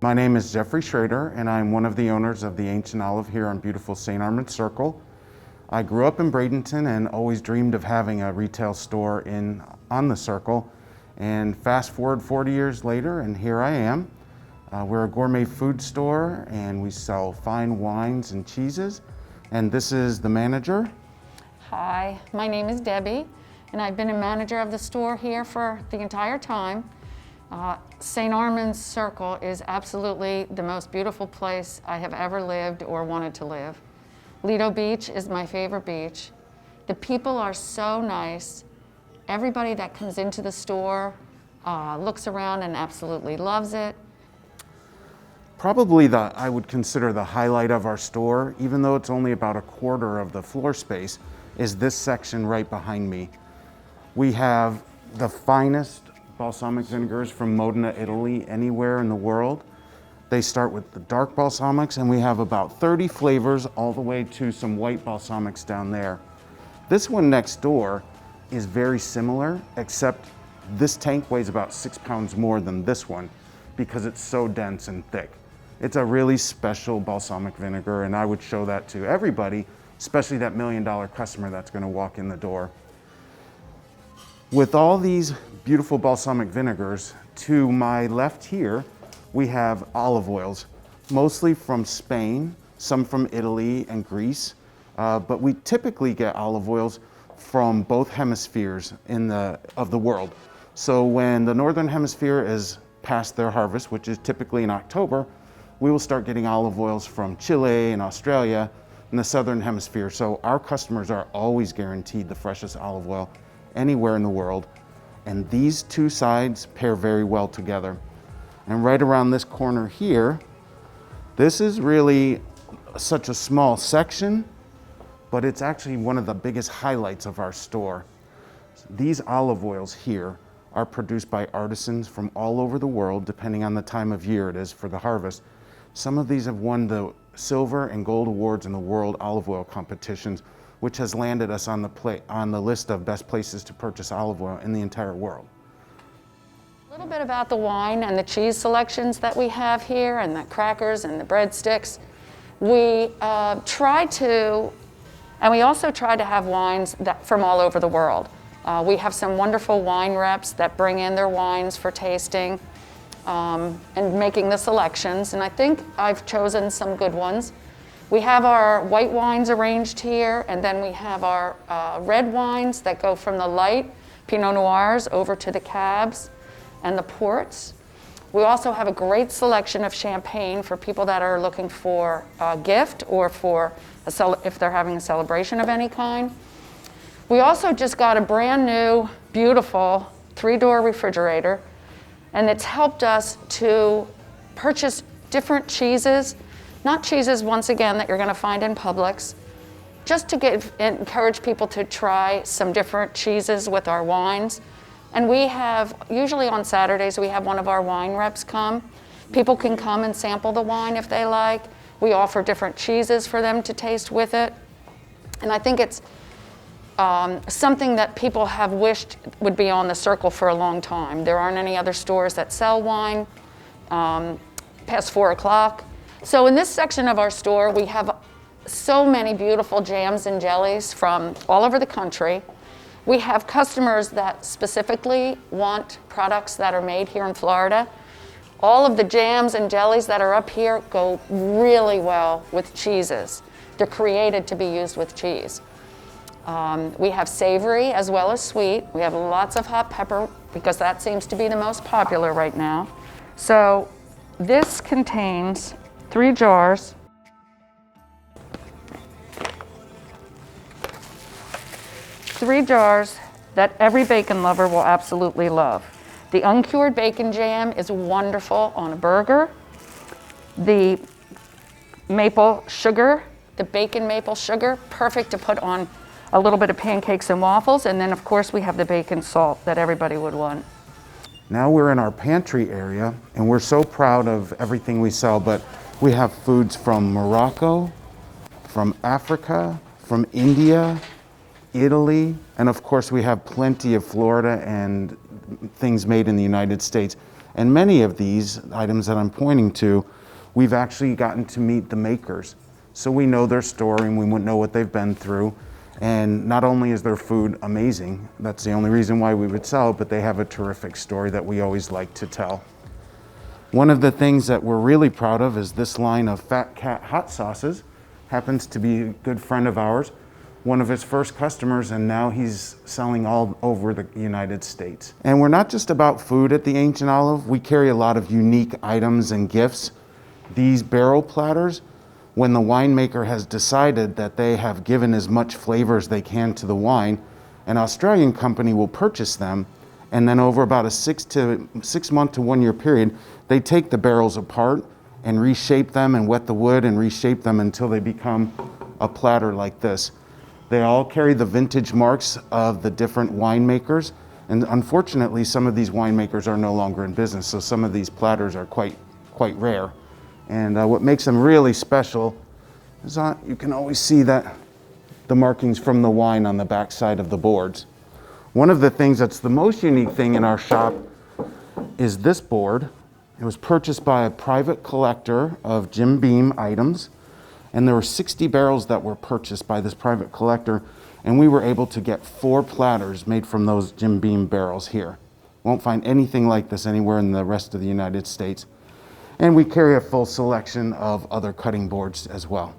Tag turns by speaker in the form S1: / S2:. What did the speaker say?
S1: My name is Jeffrey Schrader, and I'm one of the owners of the Ancient Olive here on beautiful St. Armand Circle. I grew up in Bradenton and always dreamed of having a retail store on the Circle. And fast forward 40 years later, and here I am. We're a gourmet food store, and we sell fine wines and cheeses. And this is the manager.
S2: Hi, my name is Debbie, and I've been a manager of the store here for the entire time. St. Armand's Circle is absolutely the most beautiful place I have ever lived or wanted to live. Lido Beach is my favorite beach. The people are so nice. Everybody that comes into the store looks around and absolutely loves it.
S1: Probably I would consider the highlight of our store, even though it's only about a quarter of the floor space, is this section right behind me. We have the finest balsamic vinegars from Modena, Italy, anywhere in the world. They start with the dark balsamics, and we have about 30 flavors all the way to some white balsamics down there. This one next door is very similar, except this tank weighs about 6 pounds more than this one because it's so dense and thick. It's a really special balsamic vinegar, and I would show that to everybody, especially that $1 million customer that's going to walk in the door. With all these beautiful balsamic vinegars, to my left here, we have olive oils, mostly from Spain, some from Italy and Greece, but we typically get olive oils from both hemispheres of the world. So when the northern hemisphere is past their harvest, which is typically in October, we will start getting olive oils from Chile and Australia in the southern hemisphere. So our customers are always guaranteed the freshest olive oil anywhere in the world. And these two sides pair very well together. And right around this corner here, this is really such a small section, but it's actually one of the biggest highlights of our store. These olive oils here are produced by artisans from all over the world, depending on the time of year it is for the harvest. Some of these have won the silver and gold awards in the world olive oil competitions, which has landed us on the list of best places to purchase olive oil in the entire world.
S2: A little bit about the wine and the cheese selections that we have here, and the crackers and the breadsticks. We also try to have wines from all over the world. We have some wonderful wine reps that bring in their wines for tasting and making the selections, and I think I've chosen some good ones. We have our white wines arranged here, and then we have our red wines that go from the light Pinot Noirs over to the Cabs and the Ports. We also have a great selection of champagne for people that are looking for a gift or if they're having a celebration of any kind. We also just got a brand new, beautiful 3-door refrigerator, and it's helped us to purchase different cheeses. Not cheeses, once again, that you're going to find in Publix, just to encourage people to try some different cheeses with our wines. And we have, usually on Saturdays, we have one of our wine reps come. People can come and sample the wine if they like. We offer different cheeses for them to taste with it. And I think it's something that people have wished would be on the Circle for a long time. There aren't any other stores that sell wine past 4 o'clock. So in this section of our store, we have so many beautiful jams and jellies from all over the country. We have customers that specifically want products that are made here in Florida. All of the jams and jellies that are up here go really well with cheeses. They're created to be used with cheese. We have savory as well as sweet. We have lots of hot pepper because that seems to be the most popular right now. So this contains 3 jars. 3 jars that every bacon lover will absolutely love. The uncured bacon jam is wonderful on a burger. The maple sugar, the bacon maple sugar, perfect to put on a little bit of pancakes and waffles. And then of course we have the bacon salt that everybody would want.
S1: Now we're in our pantry area, and we're so proud of everything we sell, but we have foods from Morocco, from Africa, from India, Italy, and of course we have plenty of Florida and things made in the United States. And many of these items that I'm pointing to, we've actually gotten to meet the makers. So we know their story and we would know what they've been through. And not only is their food amazing, that's the only reason why we would sell it, but they have a terrific story that we always like to tell. One of the things that we're really proud of is this line of Fat Cat hot sauces. Happens to be a good friend of ours, one of his first customers, and now he's selling all over the United States. And we're not just about food at the Ancient Olive. We carry a lot of unique items and gifts. These barrel platters, when the winemaker has decided that they have given as much flavor as they can to the wine, an Australian company will purchase them, and then over about a 6 month to 1 year period, they take the barrels apart and reshape them and wet the wood and reshape them until they become a platter like this. They all carry the vintage marks of the different winemakers, and unfortunately some of these winemakers are no longer in business, so some of these platters are quite rare. And what makes them really special is you can always see that the markings from the wine on the back side of the boards. One of the things that's the most unique thing in our shop is this board. It was purchased by a private collector of Jim Beam items, and there were 60 barrels that were purchased by this private collector, and we were able to get 4 platters made from those Jim Beam barrels here. Won't find anything like this anywhere in the rest of the United States. And we carry a full selection of other cutting boards as well.